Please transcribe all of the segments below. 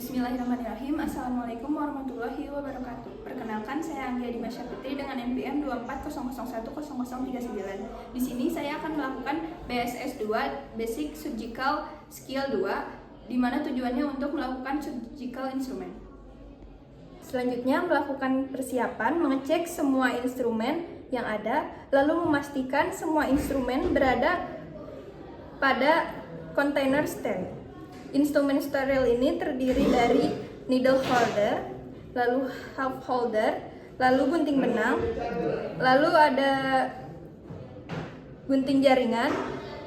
Bismillahirrahmanirrahim. Assalamualaikum warahmatullahi wabarakatuh. Perkenalkan, saya Anggia Dimasya Putri dengan NPM 240010039. Di sini saya akan melakukan BSS 2 Basic Surgical Skill 2, di mana tujuannya untuk melakukan surgical instrument. Selanjutnya melakukan persiapan, mengecek semua instrumen yang ada, lalu memastikan semua instrumen berada pada kontainer steril. Instrumen steril ini terdiri dari needle holder, lalu half holder, lalu gunting benang, lalu ada gunting jaringan,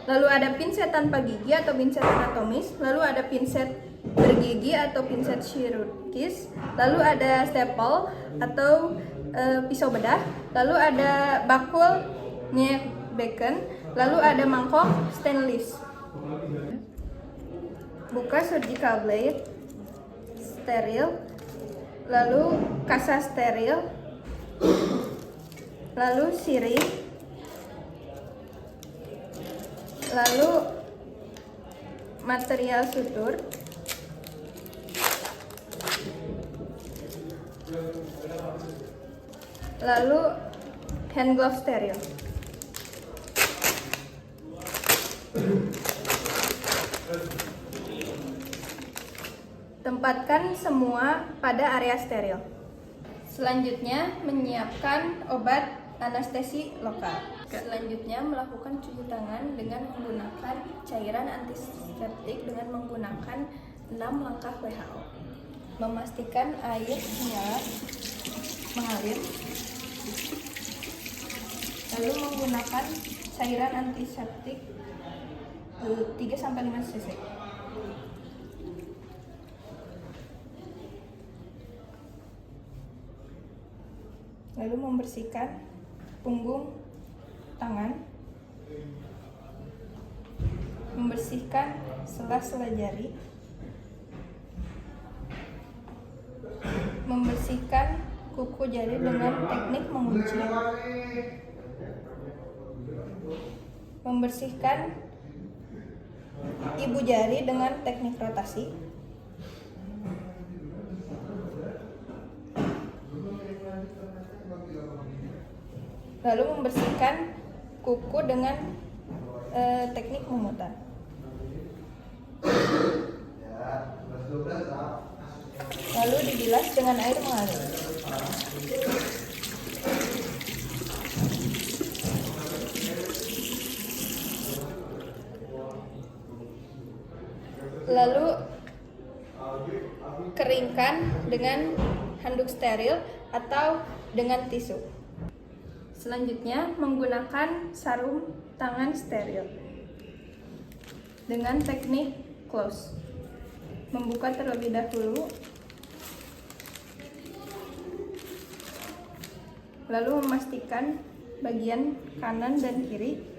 lalu ada pinset tanpa gigi atau pinset anatomis, lalu ada pinset bergigi atau pinset chirurgis, lalu ada staple atau pisau bedah, lalu ada bakul bacon, lalu ada mangkok stainless. Buka surgical blade steril, lalu kasa steril, lalu sirih, lalu material sutur, lalu hand glove steril. Tempatkan semua pada area steril. Selanjutnya, menyiapkan obat anestesi lokal. Selanjutnya, melakukan cuci tangan dengan menggunakan cairan antiseptik dengan menggunakan 6 langkah WHO. Memastikan air mengalir. Lalu menggunakan cairan antiseptik 3-5 cc. Lalu membersihkan punggung tangan, membersihkan sela-sela jari, membersihkan kuku jari dengan teknik mengunci, membersihkan ibu jari dengan teknik rotasi, lalu membersihkan kuku dengan teknik memutar. Lalu dibilas dengan air mengalir. Lalu keringkan dengan handuk steril atau dengan tisu. Selanjutnya, menggunakan sarung tangan steril dengan teknik close. Membuka terlebih dahulu, lalu memastikan bagian kanan dan kiri.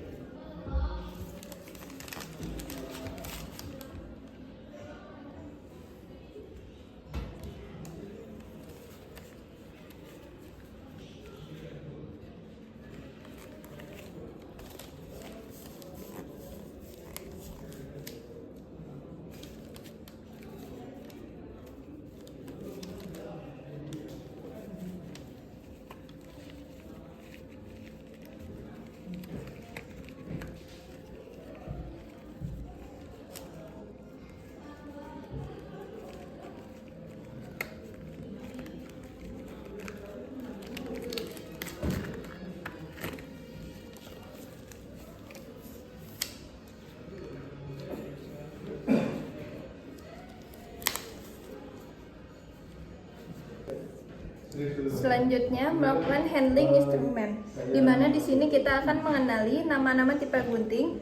Selanjutnya, melakukan handling instrumen, di mana di sini kita akan mengenali nama-nama tipe gunting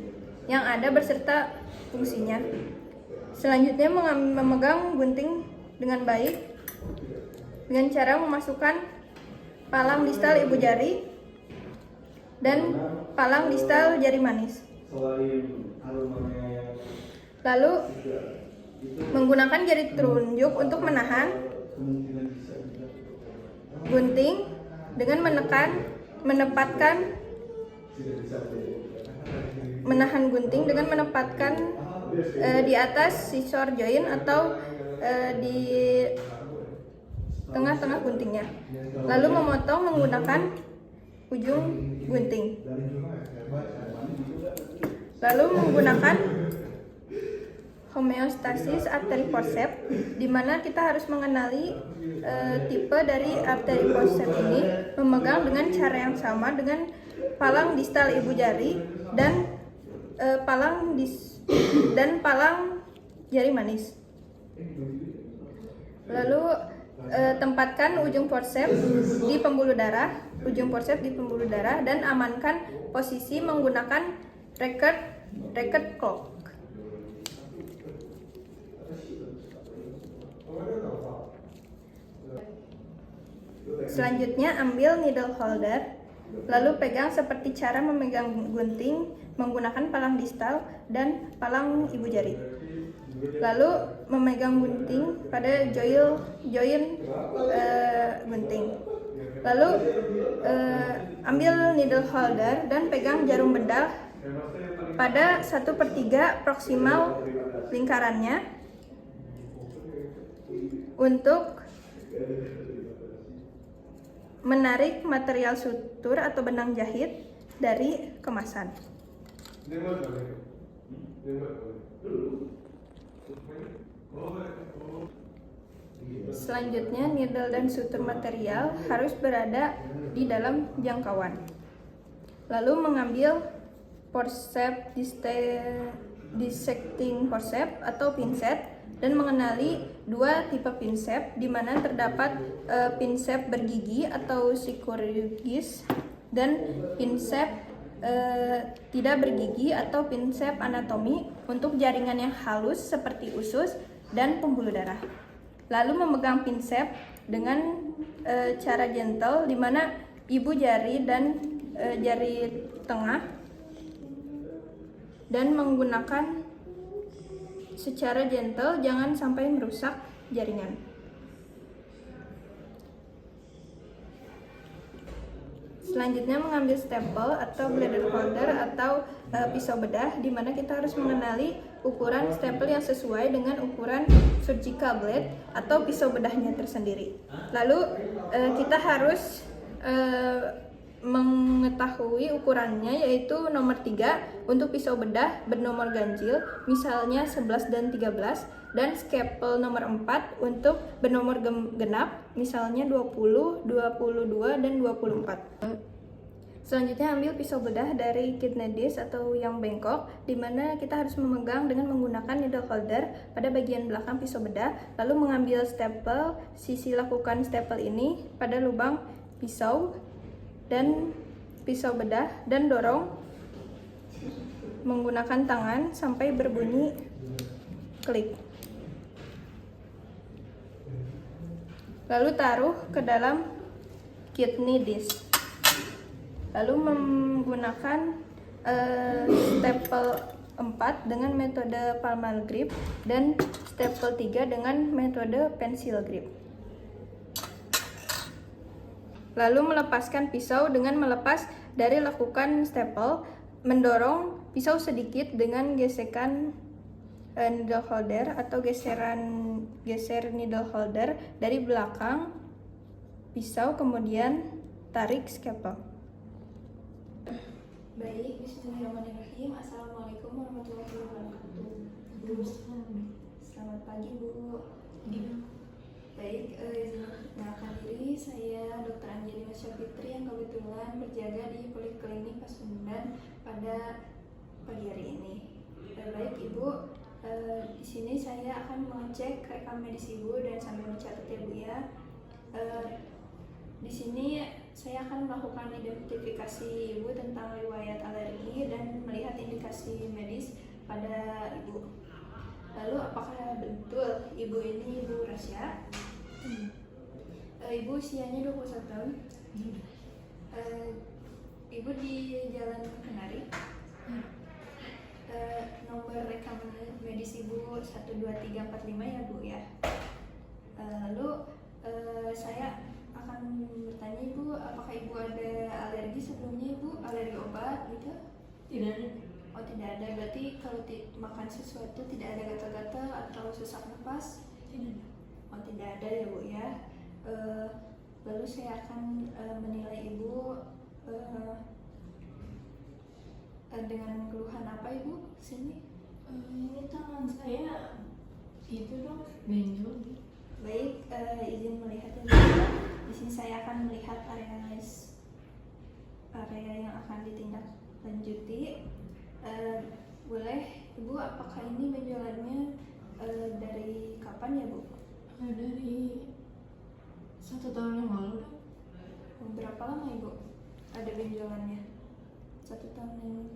yang ada beserta fungsinya. Selanjutnya, memegang gunting dengan baik dengan cara memasukkan palang distal ibu jari dan palang distal jari manis. Lalu menggunakan jari telunjuk untuk menahan gunting dengan menahan gunting dengan menempatkan di atas scissor joint atau di tengah-tengah guntingnya. Lalu memotong menggunakan ujung gunting. Lalu menggunakan homeostasis arteri forceps, di mana kita harus mengenali tipe dari arteri forceps ini, memegang dengan cara yang sama dengan palang distal ibu jari dan palang jari manis. Lalu tempatkan ujung forceps di pembuluh darah, dan amankan posisi menggunakan record clock. Selanjutnya ambil needle holder, lalu pegang seperti cara memegang gunting menggunakan palang distal dan palang ibu jari. Lalu memegang gunting pada join gunting. Lalu ambil needle holder dan pegang jarum bedah pada 1/3 proksimal lingkarannya untuk menarik material sutur atau benang jahit dari kemasan. Selanjutnya, needle dan sutur material harus berada di dalam jangkauan. Lalu mengambil forceps dissecting forceps atau pinset dan mengenali dua tipe pinset, di mana terdapat pinset bergigi atau chirurgis dan pinset tidak bergigi atau pinset anatomi untuk jaringan yang halus seperti usus dan pembuluh darah. Lalu memegang pinset dengan cara gentle, di mana ibu jari dan jari tengah, dan menggunakan secara gentle, jangan sampai merusak jaringan. Selanjutnya mengambil stapel atau bladder holder atau pisau bedah, di mana kita harus mengenali ukuran stapel yang sesuai dengan ukuran surgical blade atau pisau bedahnya tersendiri. Lalu kita harus mengetahui ukurannya, yaitu nomor 3 untuk pisau bedah bernomor ganjil, misalnya 11 dan 13, dan scalpel nomor 4 untuk bernomor genap, misalnya 20, 22, dan 24. Selanjutnya ambil pisau bedah dari kidney disc atau yang bengkok, di mana kita harus memegang dengan menggunakan needle holder pada bagian belakang pisau bedah, lalu mengambil stapel. Sisi lakukan stapel ini pada lubang pisau dan pisau bedah dan dorong menggunakan tangan sampai berbunyi klik. Lalu taruh ke dalam kidney disc. Lalu menggunakan stapel 4 dengan metode palmar grip dan stapel 3 dengan metode pencil grip. Lalu melepaskan pisau dengan melepas dari lakukan stapel, mendorong pisau sedikit dengan gesekan needle holder atau geser needle holder dari belakang pisau, kemudian tarik scalpel. Baik, bismillahirrahmanirrahim. Assalamualaikum warahmatullahi wabarakatuh. Selamat pagi, Bu. Baik, kenalkan diri, saya Dr. Angelina Syafitri yang kebetulan berjaga di Poliklinik Pasundan pada pagi hari ini. Baik, Ibu, di sini saya akan mengecek rekam medis Ibu dan sambil mencatat ya, Bu ya. Di sini saya akan melakukan identifikasi Ibu tentang riwayat alergi dan melihat indikasi medis pada Ibu. Lalu apakah betul Ibu ini Ibu Rasya? Ibu usianya 21 tahun. Ibu di Jalan Kenari. Nomor rekam medis Ibu 12345 ya, Bu ya. Lalu saya akan bertanya Ibu, apakah Ibu ada alergi sebelumnya, Ibu? Alergi obat gitu? Tidak ada. Oh, tidak ada. Berarti kalau makan sesuatu tidak ada gatal-gatal atau sesak napas? Tidak. Oh, tidak ada ya Bu ya. Lalu saya akan menilai Ibu dengan keluhan apa Ibu sini? Ini tangan saya itu dong benjol. Baik, izin melihat ya Bu ya. Di sini saya akan melihat area yang akan ditindaklanjuti. Boleh Ibu, apakah ini benjolannya dari kapan ya Bu? Dari 1 tahun yang lalu dong. Berapa lama Ibu ada benjolannya? 1 tahun yang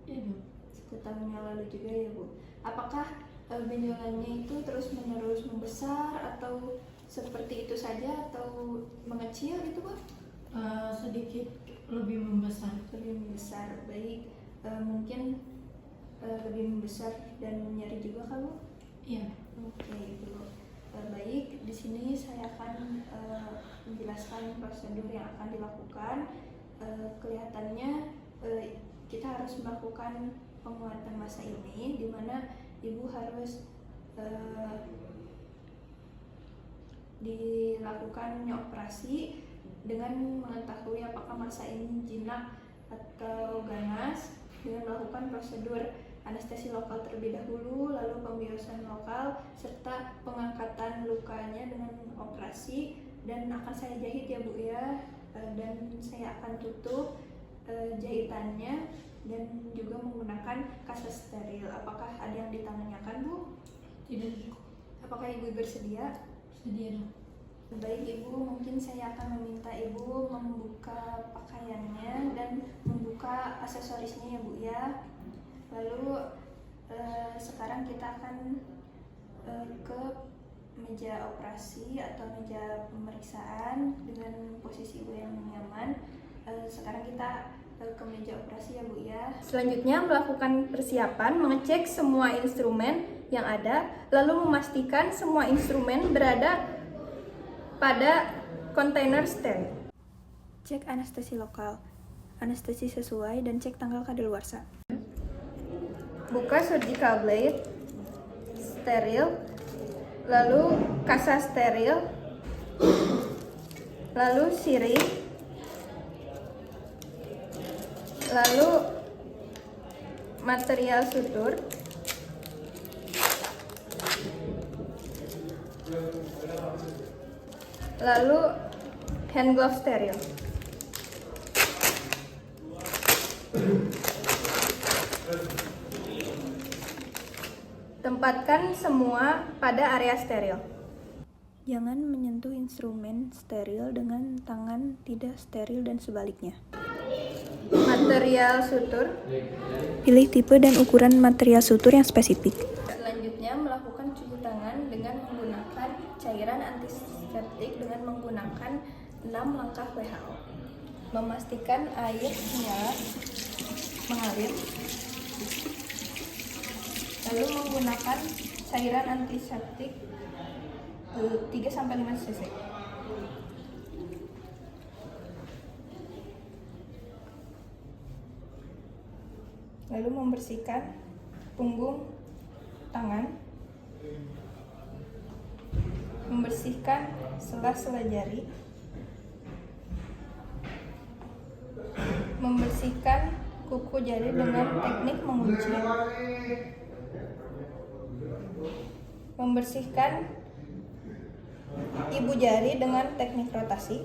Iya dong. 1 tahun yang lalu juga ya Bu. Apakah benjolannya itu terus menerus membesar atau seperti itu saja atau mengecil gitu Bu? Sedikit lebih membesar. Lebih membesar, baik. Mungkin lebih membesar dan nyeri juga kan Bu? Iya. Oke Bu. Baik, di sini saya akan menjelaskan prosedur yang akan dilakukan. Kelihatannya kita harus melakukan penguatan massa ini, di mana Ibu harus dilakukannya operasi dengan mengetahui apakah massa ini jinak atau ganas, dengan melakukan prosedur anestesi lokal terlebih dahulu, lalu pembiusan lokal, serta pengangkatan lukanya dengan operasi. Dan akan saya jahit ya Bu ya, dan saya akan tutup jahitannya dan juga menggunakan kasa steril. Apakah ada yang ditanyakan Bu? Tidak. Apakah Ibu bersedia? Sedia dong. Baik Ibu, mungkin saya akan meminta Ibu membuka pakaiannya dan membuka aksesorisnya ya Bu ya. Lalu sekarang kita akan ke meja operasi atau meja pemeriksaan dengan posisi Ibu yang nyaman. Sekarang kita ke meja operasi ya Bu ya. Selanjutnya melakukan persiapan, mengecek semua instrumen yang ada, lalu memastikan semua instrumen berada pada kontainer steril. Cek anestesi lokal, anestesi sesuai, dan cek tanggal kadaluarsa. Buka surgical blade steril, lalu kasa steril, lalu syring, lalu material sutur, lalu hand glove steril. Tempatkan semua pada area steril. Jangan menyentuh instrumen steril dengan tangan tidak steril dan sebaliknya. Material sutur. Pilih tipe dan ukuran material sutur yang spesifik. Selanjutnya melakukan cuci tangan dengan menggunakan cairan antiseptik dengan menggunakan 6 langkah WHO. Memastikan air menyala mengalir. Lalu menggunakan cairan antiseptik 3-5 cc. Lalu membersihkan punggung tangan, membersihkan sela-sela jari, membersihkan kuku jari dengan teknik mengunci, membersihkan ibu jari dengan teknik rotasi,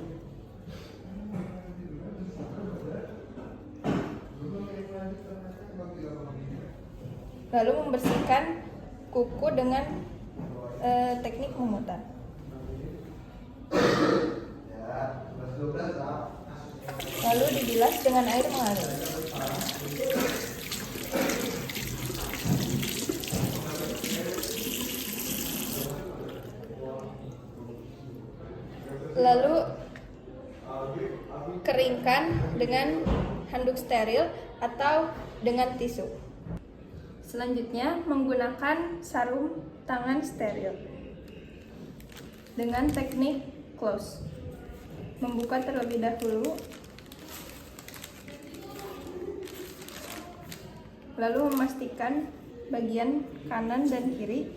lalu membersihkan kuku dengan teknik memutar. Lalu dibilas dengan air mengalir. Lalu keringkan dengan handuk steril atau dengan tisu. Selanjutnya menggunakan sarung tangan steril dengan teknik close. Membuka terlebih dahulu, lalu memastikan bagian kanan dan kiri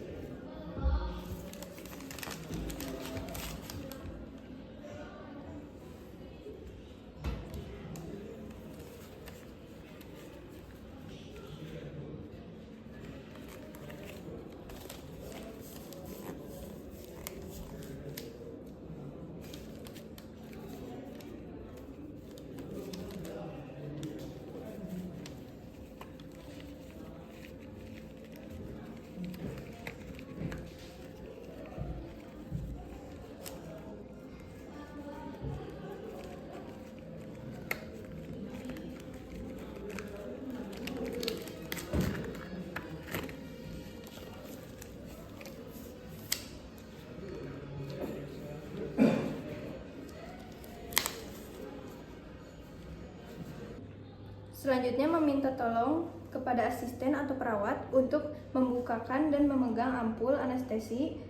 Selanjutnya meminta tolong kepada asisten atau perawat untuk membukakan dan memegang ampul anestesi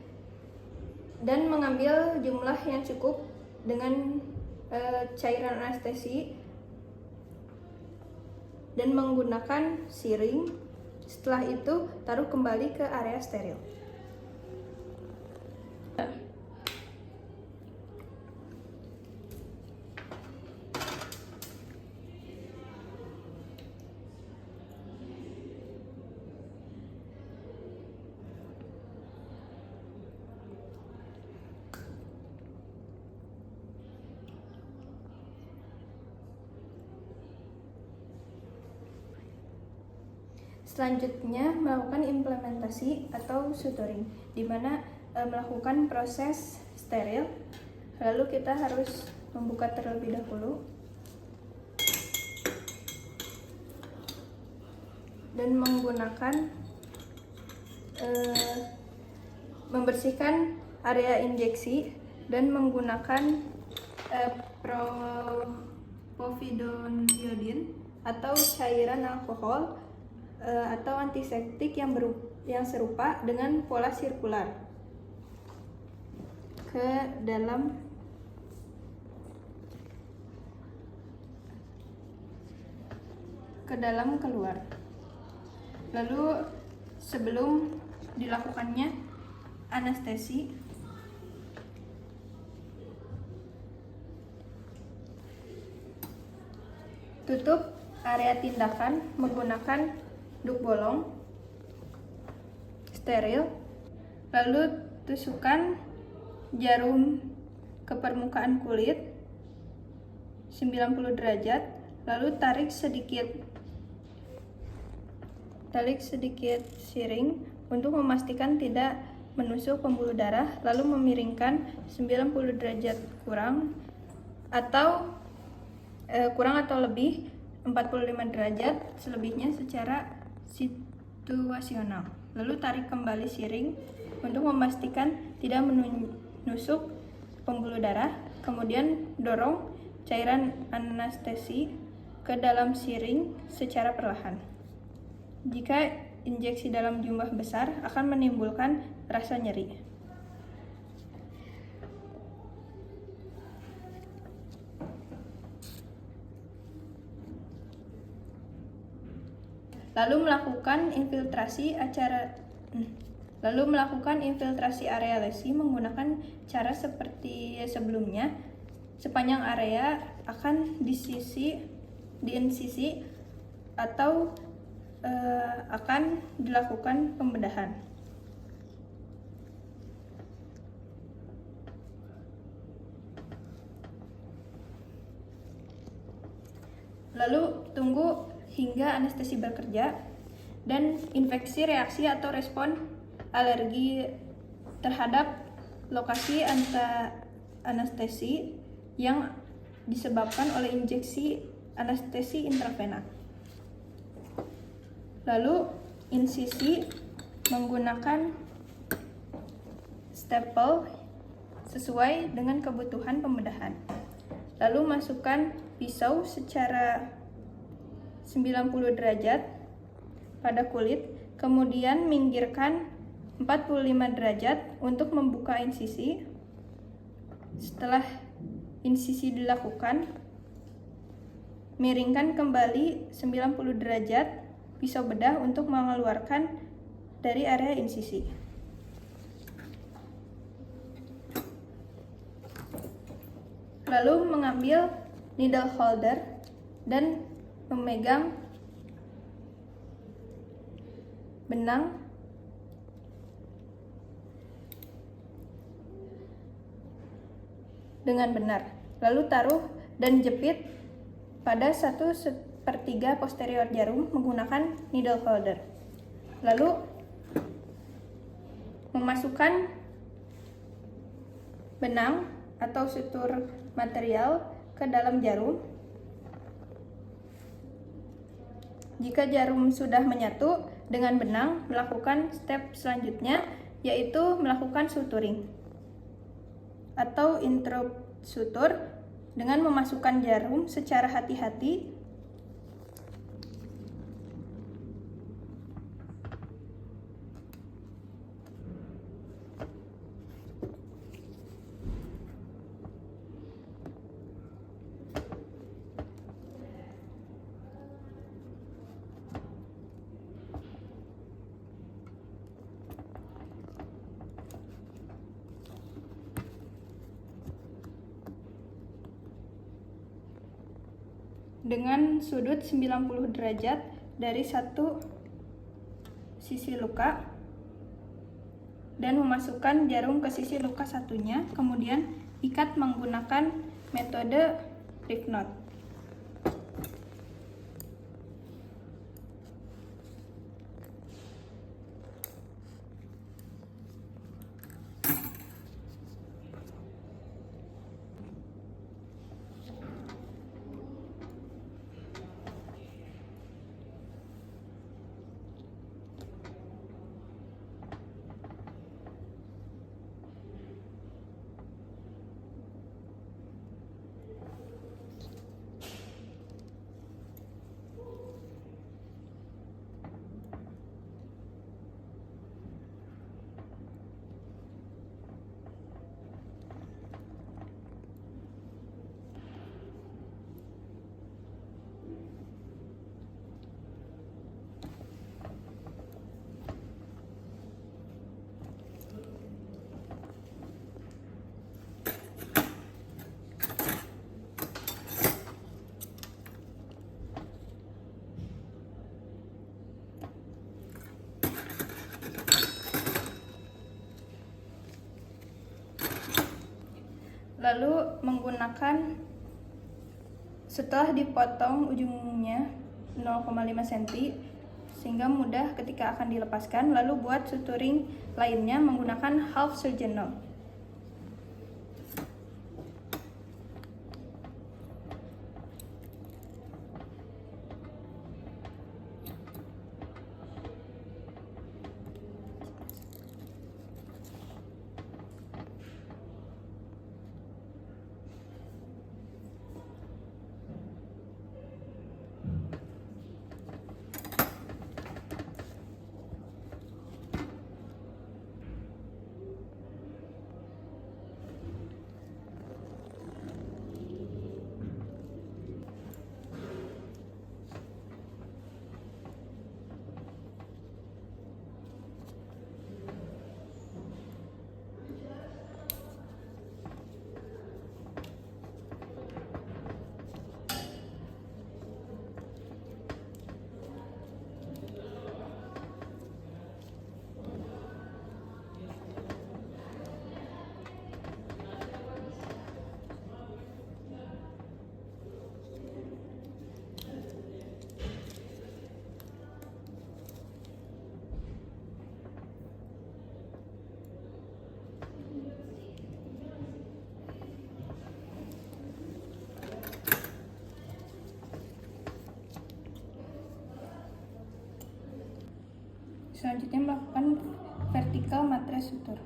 dan mengambil jumlah yang cukup dengan cairan anestesi dan menggunakan siring. Setelah itu taruh kembali ke area steril. Selanjutnya melakukan implementasi atau suturing, di mana melakukan proses steril. Lalu kita harus membuka terlebih dahulu dan menggunakan membersihkan area injeksi dan menggunakan povidone atau cairan alkohol atau antiseptik yang serupa dengan pola sirkular ke dalam keluar. Lalu sebelum dilakukannya anestesi, tutup area tindakan menggunakan duk bolong steril, lalu tusukkan jarum ke permukaan kulit 90 derajat, lalu tarik sedikit siring untuk memastikan tidak menusuk pembuluh darah, lalu memiringkan 90 derajat kurang atau lebih 45 derajat, selebihnya secara situasional. Lalu tarik kembali siring untuk memastikan tidak menusuk pembuluh darah. Kemudian dorong cairan anestesi ke dalam siring secara perlahan. Jika injeksi dalam jumlah besar akan menimbulkan rasa nyeri. Lalu melakukan infiltrasi area lesi menggunakan cara seperti sebelumnya. Sepanjang area akan diinsisi atau akan dilakukan pembedahan. Lalu tunggu hingga anestesi bekerja dan infeksi, reaksi atau respon alergi terhadap lokasi anestesi yang disebabkan oleh injeksi anestesi intravena. Lalu insisi menggunakan stapel sesuai dengan kebutuhan pembedahan. Lalu masukkan pisau secara 90 derajat pada kulit, kemudian minggirkan 45 derajat untuk membuka insisi. Setelah insisi dilakukan, miringkan kembali 90 derajat pisau bedah untuk mengeluarkan dari area insisi. Lalu mengambil needle holder dan memegang benang dengan benar. Lalu taruh dan jepit pada 1/3 posterior jarum menggunakan needle holder. Lalu memasukkan benang atau sutur material ke dalam jarum. Jika jarum sudah menyatu dengan benang, melakukan step selanjutnya, yaitu melakukan suturing atau interrupt sutur dengan memasukkan jarum secara hati-hati dengan sudut 90 derajat dari satu sisi luka dan memasukkan jarum ke sisi luka satunya, kemudian ikat menggunakan metode reef knot. Lalu menggunakan, setelah dipotong ujungnya 0,5 cm sehingga mudah ketika akan dilepaskan, lalu buat suturing lainnya menggunakan half surgeon knot. Selanjutnya melakukan vertical mattress suture.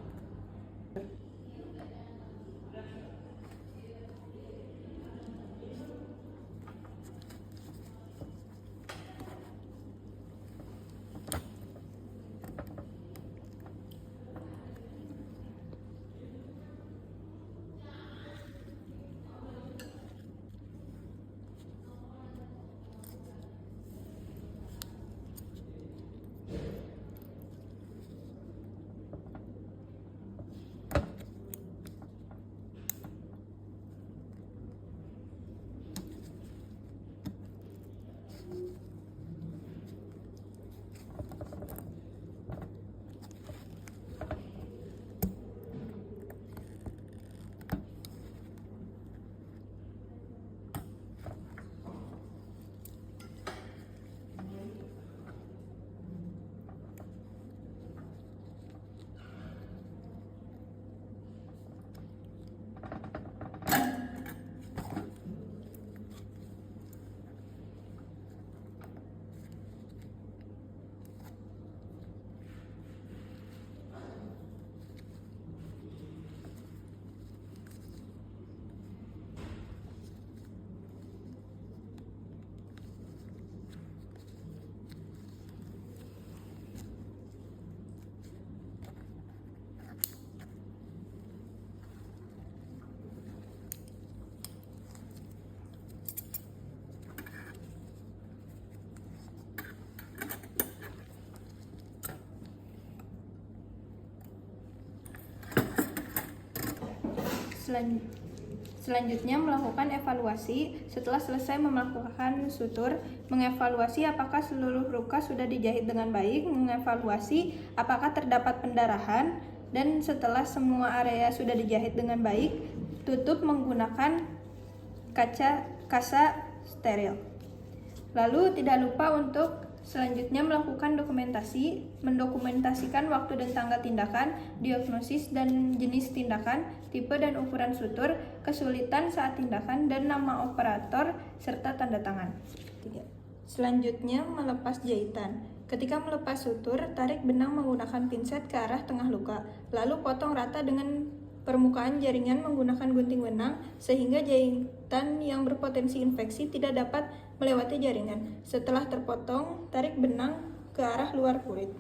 Selanjutnya melakukan evaluasi. Setelah selesai melakukan sutur, mengevaluasi apakah seluruh luka sudah dijahit dengan baik, mengevaluasi apakah terdapat pendarahan, dan setelah semua area sudah dijahit dengan baik, tutup menggunakan kasa steril. Lalu tidak lupa untuk selanjutnya melakukan dokumentasi, mendokumentasikan waktu dan tanggal tindakan, diagnosis dan jenis tindakan, tipe dan ukuran sutur, kesulitan saat tindakan, dan nama operator, serta tanda tangan. Selanjutnya, melepas jahitan. Ketika melepas sutur, tarik benang menggunakan pinset ke arah tengah luka, lalu potong rata dengan permukaan jaringan menggunakan gunting benang sehingga jahitan yang berpotensi infeksi tidak dapat melewati jaringan. Setelah terpotong, tarik benang ke arah luar kulit.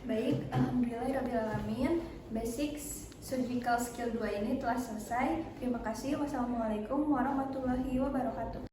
Baik, alhamdulillahirrahmanirrahim. Basic Surgical Skill 2 ini telah selesai. Terima kasih. Wassalamualaikum warahmatullahi wabarakatuh.